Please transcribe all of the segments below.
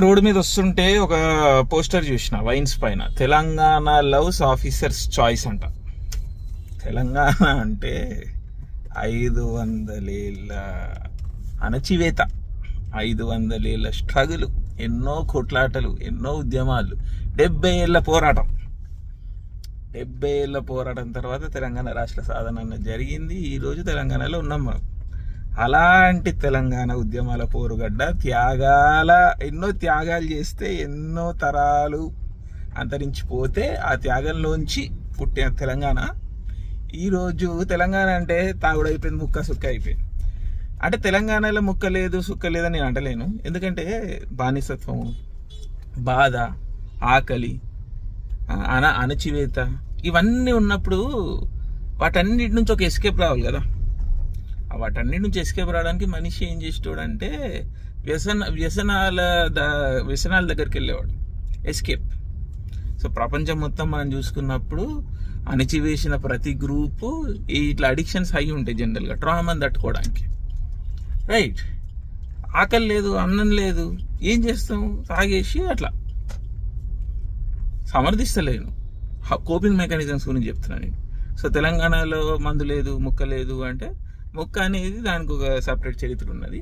Road మీద వస్తుంటే ఒక పోస్టర్ చూసిన వైన్స్ పైన, తెలంగాణ లవ్స్ ఆఫీసర్స్ చాయిస్ అంట. తెలంగాణ అంటే 500 ఏళ్ళ అణచివేత, 500 ఏళ్ళ స్ట్రగుల్, ఎన్నో కొట్లాటలు, ఎన్నో ఉద్యమాలు, 70 ఏళ్ళ పోరాటం. 70 ఏళ్ళ పోరాటం తర్వాత తెలంగాణ రాష్ట్ర సాధన అన్నది జరిగింది. ఈరోజు తెలంగాణలో ఉన్నాం మనం. అలాంటి తెలంగాణ ఉద్యమాల పోరుగడ్డ, ఎన్నో త్యాగాలు చేస్తే ఎన్నో తరాలు అంతరించిపోతే ఆ త్యాగంలోంచి పుట్టిన తెలంగాణ ఈరోజు తెలంగాణ అంటే తాగుడైపోయింది, ముక్క సుక్క అయిపోయింది. అంటే తెలంగాణలో ముక్క లేదు సుక్క లేదని నేను అంటలేను. ఎందుకంటే బానిసత్వం, బాధ, ఆకలి, అణచివేత ఇవన్నీ ఉన్నప్పుడు వాటన్నిటి నుంచి ఒక ఎస్కేప్ రావాలి కదా. వాటన్నిటి నుంచి ఎస్కేప్ రావడానికి మనిషి ఏం చేసేవాడంటే వ్యసనాల దగ్గరికి వెళ్ళేవాడు, ఎస్కేప్. సో ప్రపంచం మొత్తం మనం చూసుకున్నప్పుడు అణచివేసిన ప్రతి గ్రూపు ఇట్లా అడిక్షన్స్ అయి ఉంటాయి జనరల్గా, ట్రామాని తట్టుకోవడానికి. రైట్, ఆకలి లేదు, అన్నం లేదు, ఏం చేస్తాం? తాగేసి అట్లా. సమర్థిస్తలేను, కోపింగ్ మెకానిజమ్స్ గురించి చెప్తున్నాను నేను. సో తెలంగాణలో మందు లేదు, ముక్క లేదు అంటే, ముక్క అనేది దానికి ఒక సపరేట్ చరిత్ర ఉన్నది,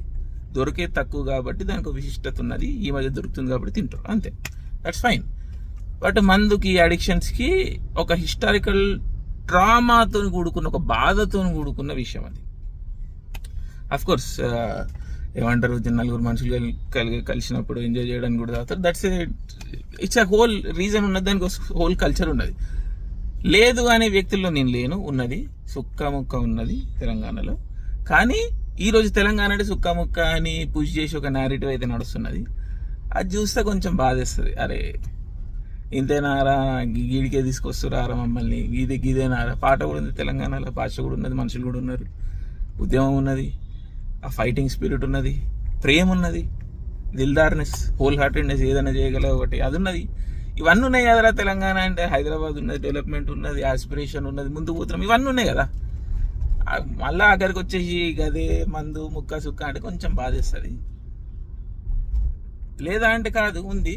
దొరికేది తక్కువ కాబట్టి దానికి ఒక విశిష్టత ఉన్నది, ఈ మధ్య దొరుకుతుంది కాబట్టి తింటారు, అంతే, దట్స్ ఫైన్. బట్ మందుకి, అడిక్షన్స్కి ఒక హిస్టారికల్ ట్రామాతో కూడుకున్న, ఒక బాధతో కూడుకున్న విషయం అది. అఫ్కోర్స్ ఏమంటారు, నలుగురు మనుషులు కలిసినప్పుడు ఎంజాయ్ చేయడానికి కూడా తాగుతారు, that's it's a whole reason ఉన్నది, దానికి హోల్ కల్చర్ ఉన్నది. లేదు అనే వ్యక్తుల్లో నేను లేను, ఉన్నది సుక్క ముక్క ఉన్నది తెలంగాణలో. కానీ ఈరోజు తెలంగాణ అంటే సుక్క ముక్క అని పుష్ చేసి ఒక నేరేటివ్ అయితే నడుస్తున్నది. అది చూస్తే కొంచెం బాధేస్తుంది. అరే ఇంతేనారా, గీడికే తీసుకొస్తురారా మమ్మల్ని, గీదేనారా. పాట కూడా ఉంది తెలంగాణలో, భాష కూడా ఉన్నది, మనుషులు కూడా ఉన్నారు, ఉద్యమం ఉన్నది, ఆ ఫైటింగ్ స్పిరిట్ ఉన్నది, ప్రేమ ఉన్నది, దిల్దార్నెస్, హోల్ హార్టెడ్నెస్, ఏదైనా చేయగల ఒకటి అది ఉన్నది. ఇవన్నీ ఉన్నాయి కదరా తెలంగాణ అంటే. హైదరాబాద్ ఉన్నది, డెవలప్మెంట్ ఉన్నది, ఆస్పిరేషన్ ఉన్నది, ముందుకు పోతున్నాం, ఇవన్నీ ఉన్నాయి కదా. మళ్ళీ అక్కడికి వచ్చేసి గదే మందు ముక్క సుక్క అంటే కొంచెం బాధేస్తుంది. లేదా అంటే కాదు, ఉంది.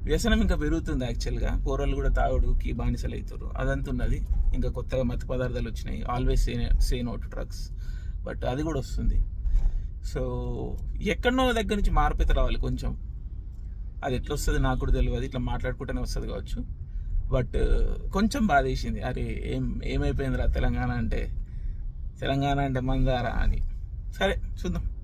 వ్యసనం ఇంకా పెరుగుతుంది యాక్చువల్గా, పోరలు కూడా తాగుడుకి బానిసలు అవుతారు, అదంతా ఉన్నది. ఇంకా కొత్తగా మత్తు పదార్థాలు వచ్చినాయి, always say no to drugs, but అది కూడా వస్తుంది. సో ఎక్కడనో దగ్గర నుంచి మార్పు అయితే రావాలి కొంచెం. అది ఎట్లా వస్తుంది నాకు కూడా తెలియదు, ఇట్లా మాట్లాడుకుంటూనే వస్తుంది కావచ్చు. బట్ కొంచెం బాధ వేసింది, అరే ఏమైపోయిందిరా తెలంగాణ అంటే మందారా అని. సరే చూద్దాం.